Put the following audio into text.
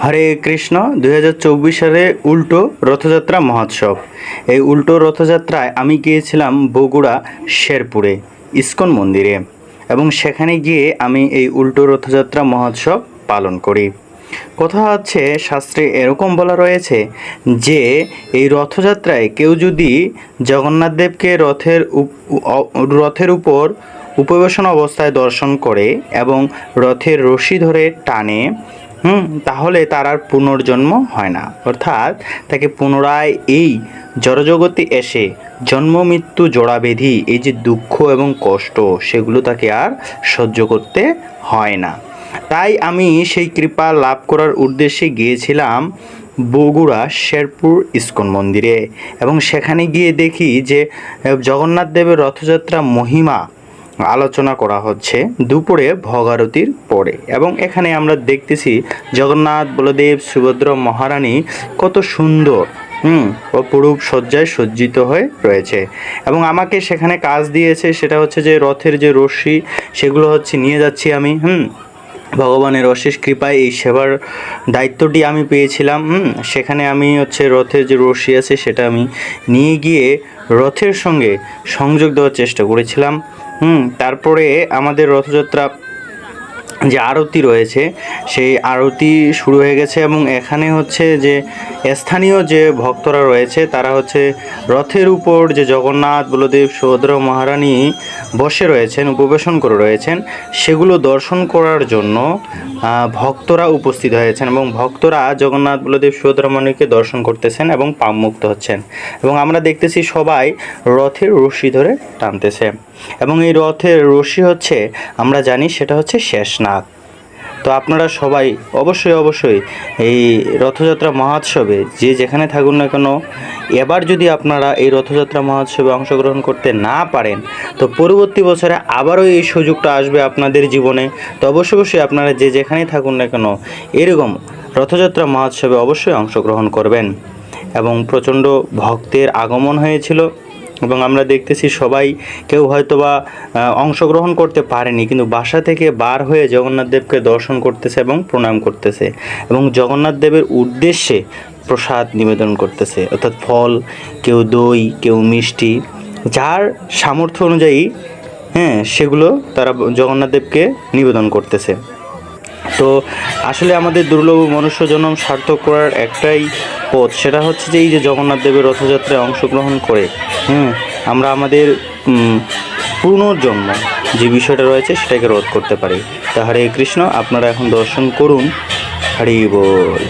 হরে কৃষ্ণ। 2024 সালে উল্টো রথযাত্রা মহোৎসব। এই উল্টো রথযাত্রায় আমি গিয়েছিলাম বগুড়া শেরপুরে ইস্কন মন্দিরে, এবং সেখানে গিয়ে আমি এই উল্টো রথযাত্রা মহোৎসব পালন করি। কথা হচ্ছে, শাস্ত্রে এরকম বলা রয়েছে যে এই রথযাত্রায় কেউ যদি জগন্নাথ দেবকে রথের উপর উপবেশন অবস্থায় দর্শন করে এবং রথের রশি ধরে টানে, তাহলে তার আর পুনর্জন্ম হয় না, অর্থাৎ তাকে পুনরায় এই জড়জগতে এসে জন্ম মৃত্যু জোড়াবেধি, এই যে দুঃখ এবং কষ্ট, সেগুলো তাকে আর সহ্য করতে হয় না। তাই আমি সেই কৃপা লাভ করার উদ্দেশ্যে গিয়েছিলাম বগুড়া শেরপুর ইস্কন মন্দিরে, এবং সেখানে গিয়ে দেখি যে জগন্নাথ দেবের রথযাত্রা মহিমা আলোচনা করা হচ্ছে দুপুরে ভোগারতির পরে। এবং এখানে আমরা দেখতেছি জগন্নাথ বলদেব সুভদ্রা মহারানী কত সুন্দর অপরূপ সজ্জায় সজ্জিত হয়ে রয়েছে। এবং আমাকে সেখানে কাজ দিয়েছে, সেটা হচ্ছে যে রথের যে রশ্মি, সেগুলো হচ্ছে নিয়ে যাচ্ছি আমি। ভগবানের অশেষ কৃপায় এই সেবার দায়িত্বটি আমি পেয়েছিলাম। সেখানে আমি হচ্ছে রথের যে রশি আছে সেটা আমি নিয়ে গিয়ে রথের সঙ্গে সংযোগ দেওয়ার চেষ্টা করেছিলাম। তারপরে আমাদের রথযাত্রা যে আরতি রয়েছে, সেই আরতি শুরু হয়ে গেছে, এবং এখানে হচ্ছে যে স্থানীয় যে ভক্তরা রয়েছে তারা হচ্ছে রথের উপর যে জগন্নাথ বলদেব সুভদ্রা মহারানী বসে রয়েছেন, উপবেশন করে রয়েছেন, সেগুলো দর্শন করার জন্য ভক্তরা উপস্থিত হয়েছেন, এবং ভক্তরা জগন্নাথ বলদেব সুভদ্রা মহারানীকে দর্শন করতেছেন এবং পাপমুক্ত হচ্ছেন। এবং আমরা দেখতেছি সবাই রথের রশি ধরে টানতেছে, এবং এই রথের রশি হচ্ছে, আমরা জানি সেটা হচ্ছে শেষনাগ। তো আপনারা সবাই অবশ্যই এই রথযাত্রা মহোৎসবে যে যেখানে থাকুন না কেন, এবার যদি আপনারা এই রথযাত্রা মহোৎসবে অংশগ্রহণ করতে না পারেন, তো পরবর্তী বছরে আবারও এই সুযোগটা আসবে আপনাদের জীবনে। তো অবশ্যই আপনারা যে যেখানেই থাকুন না কেন এরকম রথযাত্রা মহোৎসবে অবশ্যই অংশগ্রহণ করবেন। এবং প্রচণ্ড ভক্তের আগমন হয়েছিল, এবং আমরা দেখতেছি সবাই, কেউ হয়তোবা অংশগ্রহণ করতে পারেনি, কিন্তু বাসা থেকে বার হয়ে জগন্নাথ দেবকে দর্শন করতেছে এবং প্রণাম করতেছে, এবং জগন্নাথ দেবের উদ্দেশ্যে প্রসাদ নিবেদন করতেছে, অর্থাৎ ফল, কেউ দই, কেউ মিষ্টি, যার সামর্থ্য অনুযায়ী সেগুলো তারা জগন্নাথ দেবকে নিবেদন করতেছে। তো আসলে আমাদের দুর্লভ মনুষ্য জন্ম সার্থক করার একটাই পথ, সেটা হচ্ছে যে এই যে জগন্নাথ দেবের রথযাত্রায় অংশগ্রহণ করে আমরা আমাদের পুনর্জন্ম যে বিষয়টা রয়েছে সেটাকে রোধ করতে পারি। তা হরে কৃষ্ণ, আপনারা এখন দর্শন করুন। হরি বল।